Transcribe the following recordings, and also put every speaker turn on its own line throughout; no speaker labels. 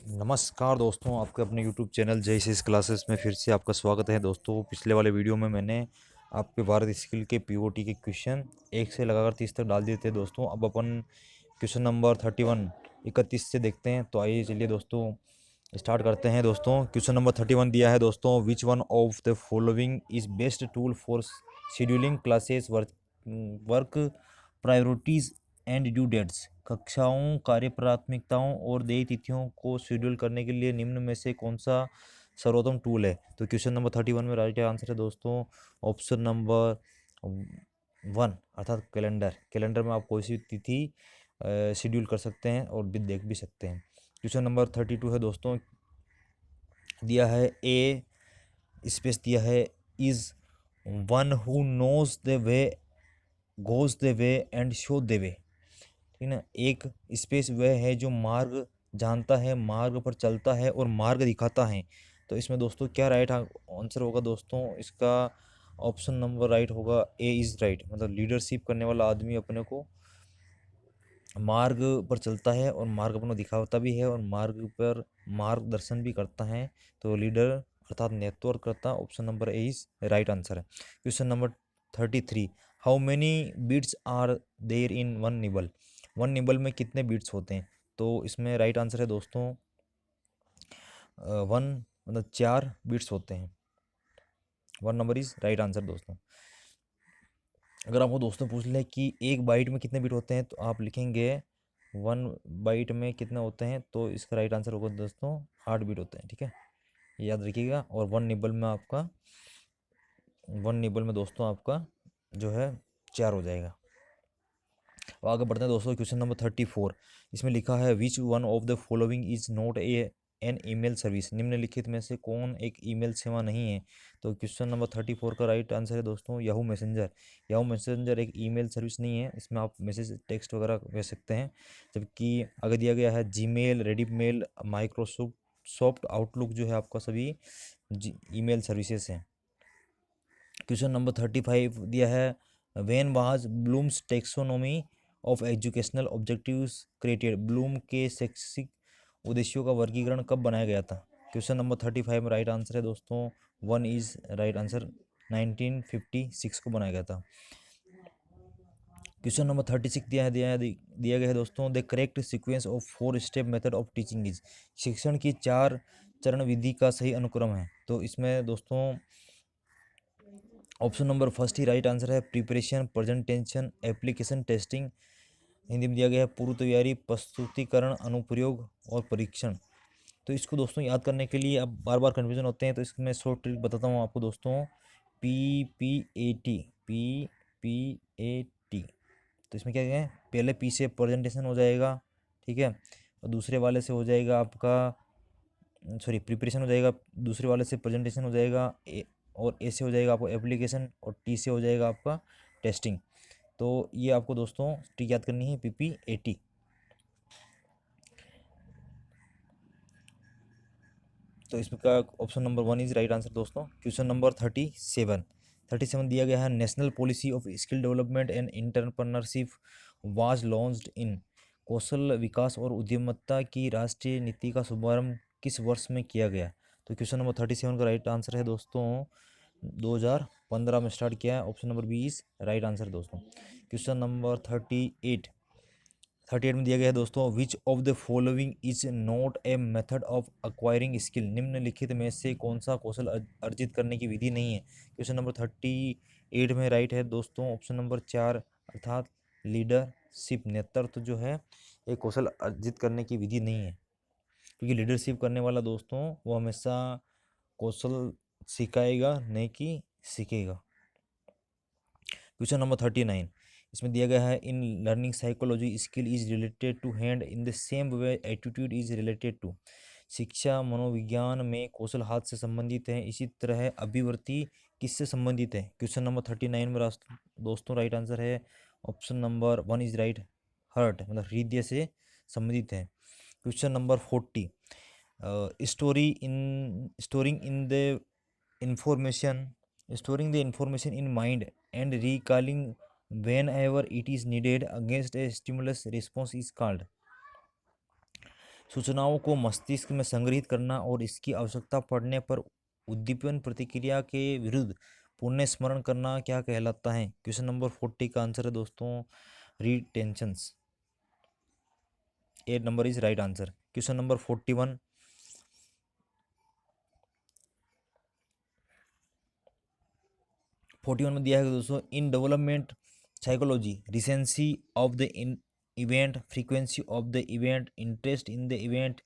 नमस्कार दोस्तों, आपके अपने यूट्यूब चैनल जय सिस क्लासेस में फिर से आपका स्वागत है। दोस्तों, पिछले वाले वीडियो में मैंने आपके भारत स्किल के पीओटी के क्वेश्चन 1 से लगाकर 30 तक डाल दिए थे। दोस्तों, अब अपन क्वेश्चन नंबर 31 31 से देखते हैं। तो आइए चलिए दोस्तों स्टार्ट करते हैं। दोस्तों, क्वेश्चन नंबर 31 दिया है दोस्तों, which one of the following is best tool for scheduling classes work priorities and due dates. कक्षाओं, कार्य प्राथमिकताओं और देय तिथियों को शेड्यूल करने के लिए निम्न में से कौन सा सर्वोत्तम टूल है। तो क्वेश्चन नंबर 31 में राइट आंसर है दोस्तों ऑप्शन नंबर 1 अर्थात कैलेंडर। कैलेंडर में आप कोई सी तिथि शेड्यूल कर सकते हैं और भी देख भी सकते हैं। क्वेश्चन नंबर 32 है दोस्तों, दिया है ए स्पेस दिया है is one who knows the way goes the way and show the way. ठीक ना, एक स्पेस वह है जो मार्ग जानता है, मार्ग पर चलता है और मार्ग दिखाता है। तो इसमें दोस्तों क्या राइट आंसर होगा दोस्तों, इसका ऑप्शन नंबर राइट होगा ए इज़ राइट। मतलब लीडरशिप करने वाला आदमी अपने को मार्ग पर चलता है और मार्ग अपना दिखाता भी है और मार्ग पर मार्गदर्शन भी करता है। तो लीडर अर्थात नेतृत्वकर्ता, option number A is right answer है। Question number 33, how many bits are there in one nibble. One nibble में कितने बीट्स होते हैं। तो इसमें राइट आंसर है दोस्तों वन, मतलब 4 बीट्स होते हैं। One number is right answer दोस्तों। अगर आपको दोस्तों पूछ ले कि एक बाइट में कितने बीट होते हैं, तो आप लिखेंगे 1 बाइट में कितने होते हैं। तो इसका राइट आंसर होगा दोस्तों 8 बीट होते हैं। ठीक है, ये याद रखिएगा। और वन निबल में दोस्तों आपका जो है 4 हो जाएगा। और आगे बढ़ते हैं दोस्तों, क्वेश्चन नंबर 34। इसमें लिखा है which one of the following is not a an email service. निम्नलिखित में से कौन एक ईमेल सेवा नहीं है। तो क्वेश्चन नंबर 34 का राइट आंसर है दोस्तों याहू मैसेंजर। याहू मैसेंजर एक ईमेल सर्विस नहीं है, इसमें आप मैसेज टेक्स्ट वगैरह भेज सकते हैं। जबकि आगे दिया गया है Gmail, Rediffmail, Microsoft soft Outlook जो है आपका सभी ईमेल सर्विसेज हैं। क्वेश्चन नंबर 35 दिया है when was Bloom's taxonomy of educational objectives created. Bloom के शैक्षिक उद्देश्यों का वर्गीकरण कब बनाया गया था। क्वेश्चन नंबर 35 में राइट आंसर है दोस्तों 1 इज राइट आंसर, 1956 को बनाया गया था। क्वेश्चन नंबर 36 दिया गया है दोस्तों, the correct sequence of 4 step method of teaching is. शिक्षण की 4 चरण विधि का सही अनुक्रम है। तो इसमें दोस्तों ऑप्शन नंबर फर्स्ट ही राइट आंसर है, preparation, presentation, application, testing. Hindi में दिया गया है पूर्व तैयारी, प्रस्तुतिकरण, अनुप्रयोग और परीक्षण। तो इसको दोस्तों याद करने के लिए अब बार बार कन्फ्यूजन होते हैं, तो इसमें शॉर्ट ट्रिक बताता हूँ आपको दोस्तों। PPAT, PPAT। तो इसमें क्या है, पहले पी से प्रेजेंटेशन हो जाएगा, ठीक है, और दूसरे वाले से हो जाएगा आपका, सॉरी, प्रिपरेशन हो जाएगा, दूसरे वाले से प्रेजेंटेशन हो जाएगा, और ए से हो जाएगा आपको एप्लीकेशन, और टी से हो जाएगा आपका टेस्टिंग। तो ये आपको दोस्तों ट्रिक याद करनी है, PPAT। तो इसका option number 1 is right answer दोस्तों। क्वेश्चन नंबर 37 दिया गया है, national policy of skill development and entrepreneurship was launched in. कौशल विकास और उद्यमिता की राष्ट्रीय नीति का शुभारंभ किस वर्ष में किया गया। तो क्वेश्चन नंबर 37 का राइट आंसर है दोस्तों 2015 में स्टार्ट किया है। Option number B is right answer दोस्तों। क्वेश्चन नंबर 38 में दिया गया है दोस्तों, which of the following is not a method of acquiring skill. निम्नलिखित में से कौन सा कौशल अर्जित करने की विधि नहीं है। क्वेश्चन नंबर 38 में राइट है दोस्तों ऑप्शन नंबर 4 अर्थात लीडरशिप, नेतृत्व जो है एक कौशल अर्जित करने की विधि नहीं है। क्योंकि लीडरशिप करने वाला दोस्तों वो हमेशा कौशल सिखाएगा, नहीं कि सीखेगा। क्वेश्चन नंबर 39, इसमें दिया गया है in learning psychology skill is related to hand in the same way attitude is related to. शिक्षा मनोविज्ञान में कौशल हाथ से संबंधित है, इसी तरह अभिवृत्ति किससे संबंधित है। क्वेश्चन नंबर 39 में दोस्तों राइट आंसर है option number 1 is right, heart मतलब हृदय से संबंधित है। Question number 40, storing in the information storing the information in mind and recalling whenever it is needed against a stimulus response is called। सूचनाओं को मस्तिष्क में संग्रहित करना और इसकी आवश्यकता पड़ने पर उद्दीपन प्रतिक्रिया के विरुद्ध पुण्य स्मरण करना क्या कहलाता है? क्वेश्चन नंबर 40 का आंसर है दोस्तों retentions. 8 number is right answer. Question number 41 में दिया है दोस्तों, in development psychology recency of the event, frequency of the event, interest in the event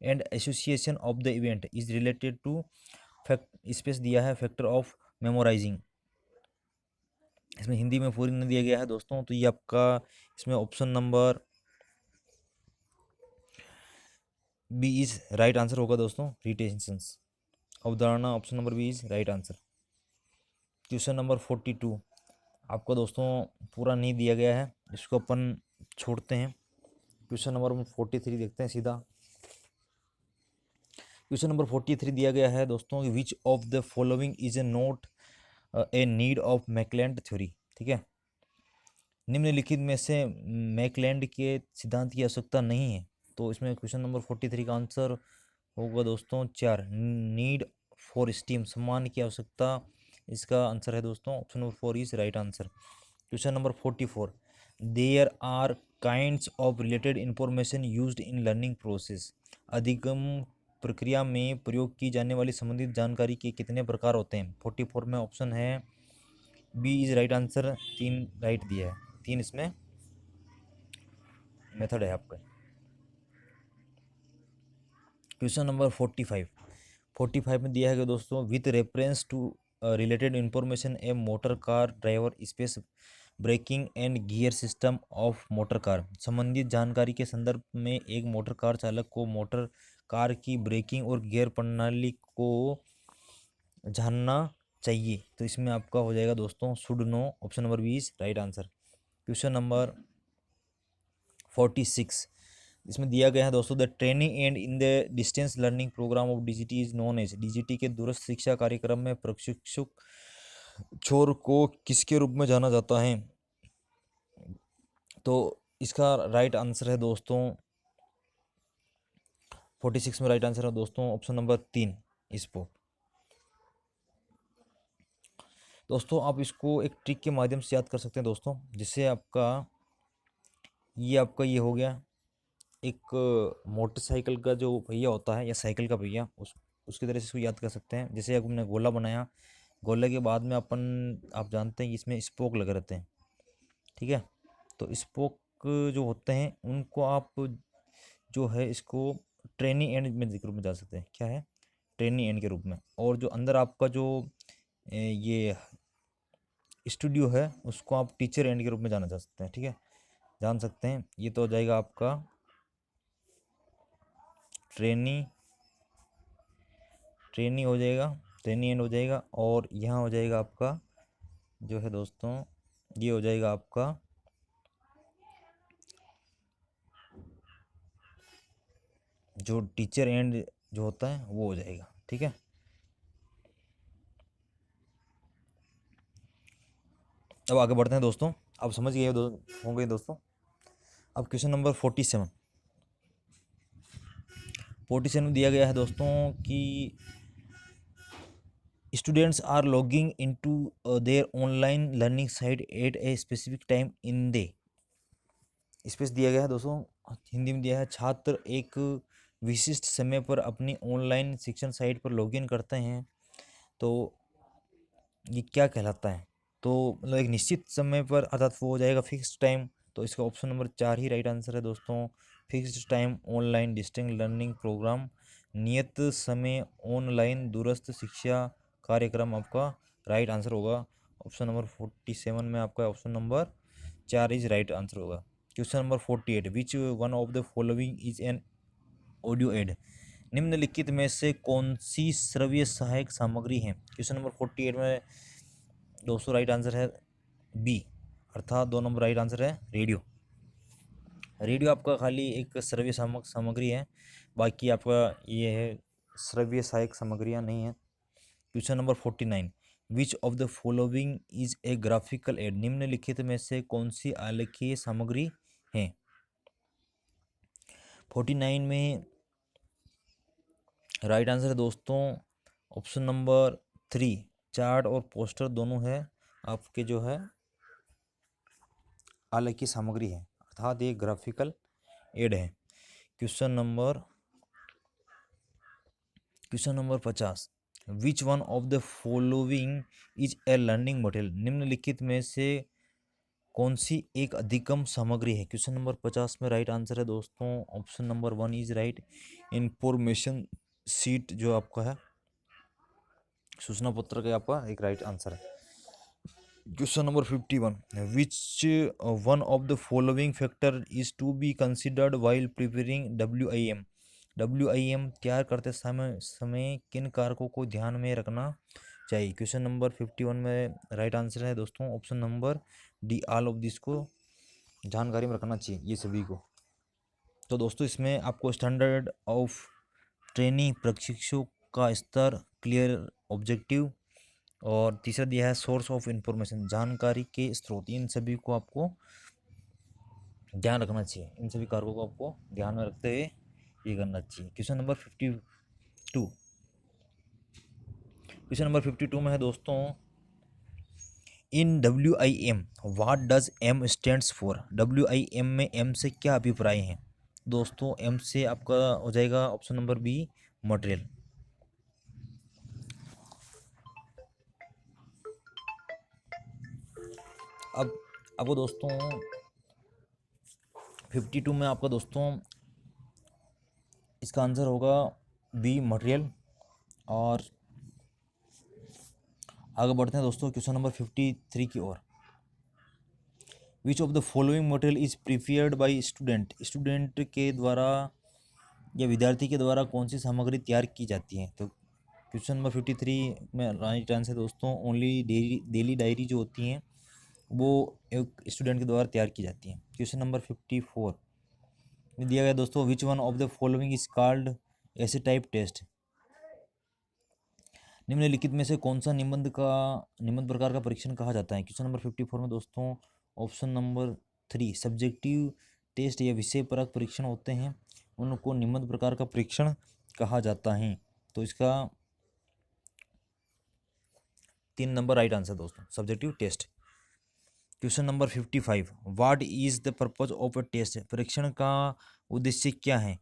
and association of the event is related to fact space दिया है factor of memorising. इसमें हिंदी में पूरी नहीं दिया गया है दोस्तों, तो ये आपका इसमें option number B is right answer होगा दोस्तों, रिटेंशंस। अवधारणा option number B is right answer. Question number 42 आपको दोस्तों पूरा नहीं दिया गया है, इसको अपन छोड़ते हैं। क्वेश्चन नंबर 43 देखते हैं सीधा। क्वेश्चन नंबर 43 दिया गया है दोस्तों, which of the following is a not a need of McClelland theory. ठीक है, निम्नलिखित में से मैकलैंड के सिद्धांत की आवश्यकता नहीं है। तो इसमें क्वेश्चन नंबर 43 का आंसर होगा दोस्तों 4, नीड फॉर स्टीम, सम्मान की आवश्यकता, इसका आंसर है दोस्तों option number 4 is right answer. Question number 44, there are kinds of related information used in learning process, अधिगम प्रक्रिया में प्रयोग की जाने वाली संबंधित जानकारी के कितने प्रकार होते हैं? 44 में ऑप्शन है B is right answer, 3 right दिया है, 3 इसमें मेथड है आपका। क्वेश्चन नंबर 45 में दिया है कि दोस्तों with reference to related information a motor car driver space braking and gear system of motor car, संबंधित जानकारी के संदर्भ में एक मोटर कार चालक को मोटर कार की ब्रेकिंग और गियर प्रणाली को जानना चाहिए। तो इसमें आपका हो जाएगा दोस्तों should know, option number 20 right answer. Question number 46 इसमें दिया गया है दोस्तों, the training and in the distance learning program of DGT is known as, DGT के दूरस्थ शिक्षा कार्यक्रम में प्रशिक्षुक छोर को किसके रूप में जाना जाता है? तो इसका राइट आंसर है दोस्तों 46 में राइट आंसर है दोस्तों ऑप्शन नंबर 3 स्पोक। दोस्तों आप इसको एक ट्रिक के माध्यम से याद कर सकते हैं दोस्तों, जिससे आपका ये हो गया एक मोटरसाइकिल का जो पहिया होता है या साइकिल का पहिया, उसकी तरह से इसको याद कर सकते हैं। जैसे हमने गोला बनाया, गोले के बाद में अपन आप जानते हैं कि इसमें स्पोक लगे रहते हैं। ठीक है, तो स्पोक जो होते हैं उनको आप जो है इसको ट्रेनिंग एंड में के रूप में जा सकते हैं। क्या है? ट्रेनिंग एंड के रूप में। और जो अंदर आपका जो ये स्टूडियो है उसको आप टीचर एंड के रूप में जाना जा सकते हैं। ठीक है, जान सकते हैं। ये तो हो जाएगा आपका ट्रेनी हो जाएगा, ट्रेनी एंड हो जाएगा। और यहाँ हो जाएगा आपका जो है दोस्तों, ये हो जाएगा आपका जो टीचर एंड जो होता है वो हो जाएगा। ठीक है, अब आगे बढ़ते हैं दोस्तों। अब समझ गए होंगे दोस्तों। अब क्वेश्चन नंबर 47 में दिया गया है दोस्तों कि students are logging into their online learning site at a specific time in day, space दिया गया है दोस्तों, हिंदी में दिया है छात्र एक विशिष्ट समय पर अपनी ऑनलाइन शिक्षण साइट पर लॉगिन करते हैं, तो ये क्या कहलाता है? तो मतलब एक निश्चित समय पर, अर्थात वो हो जाएगा फिक्स्ड टाइम। तो इसका ऑप्शन नंबर 4 ही राइट आंसर है दोस्तों, fixed time online distance learning programme, नियत समय ऑनलाइन दूरस्थ शिक्षा कार्यक्रम आपका राइट आंसर होगा। ऑप्शन नंबर 47 में आपका option number 4 is right answer होगा। Question number 48, which one of the following is an audio aid, निम्नलिखित में से कौन सी श्रव्य सहायक सामग्री है? क्वेश्चन नंबर 48 में दोस्तों राइट आंसर है बी, अर्थात 2 नंबर राइट आंसर है रेडियो। रेडियो आपका खाली एक श्रव्य सामग्री है, बाकी आपका ये है श्रव्य सहायक सामग्रियाँ नहीं है। Question number 49, which of the following is a graphical aid, निम्नलिखित में से कौन सी आलेखीय सामग्री है? 49 में राइट आंसर है दोस्तों ऑप्शन नंबर 3, चार्ट और पोस्टर दोनों है आपके जो है आलेख की सामग्री है, अर्थात ये ग्राफिकल एड है। Question number 50, which one of the following is A learning material, निम्नलिखित में से कौन सी एक अधिकतम सामग्री है। क्वेश्चन नंबर 50 में राइट आंसर है दोस्तों option number 1 is right, information sheet जो आपका है सूचना पत्र का आपका एक राइट आंसर है। Question number 51, which one of the following factor is to be considered while preparing WIM, WIM तैयार करते समय किन कारकों को ध्यान में रखना चाहिए। क्वेश्चन नंबर 51 में राइट आंसर है दोस्तों option number D, all of this को जानकारी में रखना चाहिए ये सभी को। तो दोस्तों इसमें आपको स्टैंडर्ड ऑफ ट्रेनिंग, प्रशिक्षु का स्तर, क्लियर ऑब्जेक्टिव, और तीसरा दिया है सोर्स ऑफ इंफॉर्मेशन, जानकारी के स्रोत, इन सभी को आपको ध्यान रखना चाहिए, इन सभी कारकों को आपको ध्यान में रखते हुए ये करना चाहिए। क्वेश्चन नंबर 52 में है दोस्तों, इन WIM what does M stands for, WIM में M से क्या अभिप्राय है दोस्तों। M से आपका हो जाएगा ऑप्शन नंबर बी, मटेरियल। अब आपको दोस्तों 52 में आपका दोस्तों इसका आंसर होगा बी, मटेरियल। और आगे बढ़ते हैं दोस्तों क्वेश्चन नंबर 53 की ओर। Which of the following material is prepared by student, student के द्वारा या विद्यार्थी के द्वारा कौन सी सामग्री तैयार की जाती है। तो क्वेश्चन नंबर 53 में राइट आंसर दोस्तों ओनली डेली डायरी जो होती हैं वो एक स्टूडेंट के द्वारा तैयार की जाती हैं। क्वेश्चन नंबर 54 में दिया गया दोस्तों, which one of the following is called ऐसे टाइप टेस्ट, निम्नलिखित में से कौन सा निबंध प्रकार का परीक्षण कहा जाता है। क्वेश्चन नंबर 54 में दोस्तों ऑप्शन नंबर 3, सब्जेक्टिव टेस्ट या विषय परक परीक्षण होते हैं, उनको निबंध प्रकार का परीक्षण कहा जाता है। तो इसका 3 नंबर राइट आंसर दोस्तों, subjective test. Question number 55, what is the purpose of a test, परीक्षण का उद्देश्य क्या है।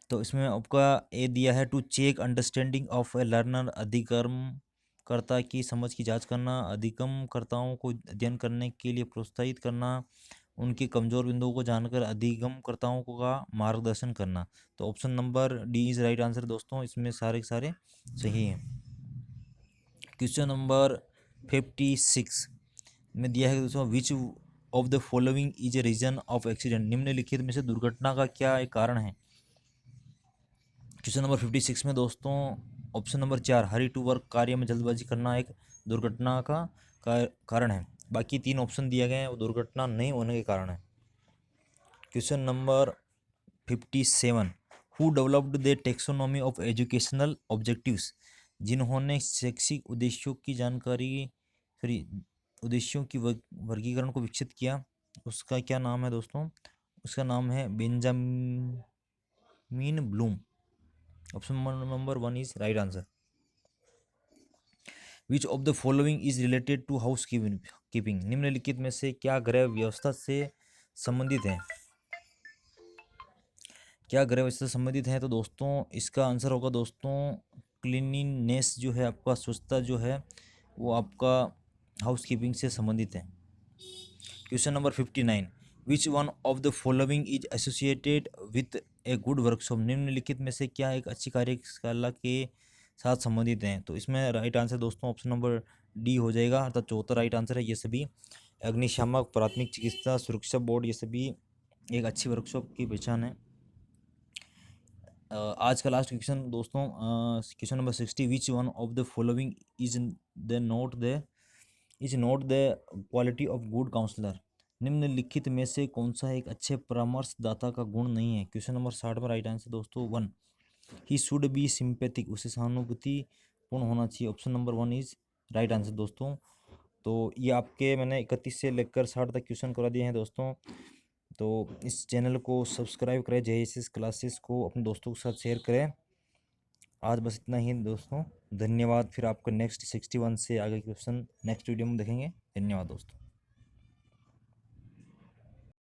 तो इसमें आपका ए दिया है, to check understanding of a learner, अधिगमकर्ता की समझ की जांच करना, अधिगमकर्ताओं को अध्ययन करने के लिए प्रोत्साहित करना, उनके कमजोर बिंदुओं को जानकर अधिगमकर्ताओं को का मार्गदर्शन करना। तो option number D is right answer दोस्तों, इसमें सारे के सारे सही हैं। क्वेश्चन नंबर 56 में दिया है दोस्तों, which of the following is a reason of accident, निम्नलिखित में से दुर्घटना का क्या एक कारण है। क्वेश्चन नंबर 56 में दोस्तों option number 4, hurry to work, कार्य में जल्दबाजी करना एक दुर्घटना का कारण है। बाकी 3 ऑप्शन दिए गए हैं वो दुर्घटना नहीं होने के कारण है। Question number 57, who developed the taxonomy of educational objectives, जिन्होंने शैक्षिक उद्देश्यों की जानकारी उद्देश्यों की वर्गीकरण को विकसित किया, उसका क्या नाम है दोस्तों। उसका नाम है Benjamin Bloom. Option number 1 is right answer. Which of the following is related to housekeeping, निम्नलिखित में से क्या गृह व्यवस्था से संबंधित है। क्या गृह व्यवस्था से संबंधित है। तो दोस्तों इसका आंसर होगा दोस्तों क्लीनिनेस जो है आपका, स्वच्छता जो है वो आपका हाउस कीपिंग से संबंधित है। Question number 59, which one of the following is associated with a good workshop, निम्नलिखित में से क्या एक अच्छी कार्यशाला के साथ संबंधित हैं। तो इसमें राइट आंसर दोस्तों ऑप्शन नंबर डी हो जाएगा, अर्थात चौथा राइट आंसर है। ये सभी अग्निशामक, प्राथमिक चिकित्सा, सुरक्षा बोर्ड, ये सभी एक अच्छी वर्कशॉप की पहचान है। आज का लास्ट क्वेश्चन दोस्तों question number 60, which one of the following is not the quality of good counsellor, निम्नलिखित में से कौन सा एक अच्छे परामर्शदाता का गुण नहीं है। क्वेश्चन नंबर 60 में राइट आंसर दोस्तों 1, ही शुड बी सिंपैथिक, उसे सहानुभूति पूर्ण होना चाहिए। Option number 1 is right answer दोस्तों। तो ये आपके मैंने 31 से लेकर 60 तक क्वेश्चन करा दिए हैं दोस्तों। तो इस चैनल को सब्सक्राइब करें, JSS क्लासेस को अपने दोस्तों के साथ शेयर करें। आज बस इतना ही दोस्तों, धन्यवाद। फिर आपको नेक्स्ट 61 से आगे क्वेश्चन नेक्स्ट वीडियो में देखेंगे। धन्यवाद दोस्तों।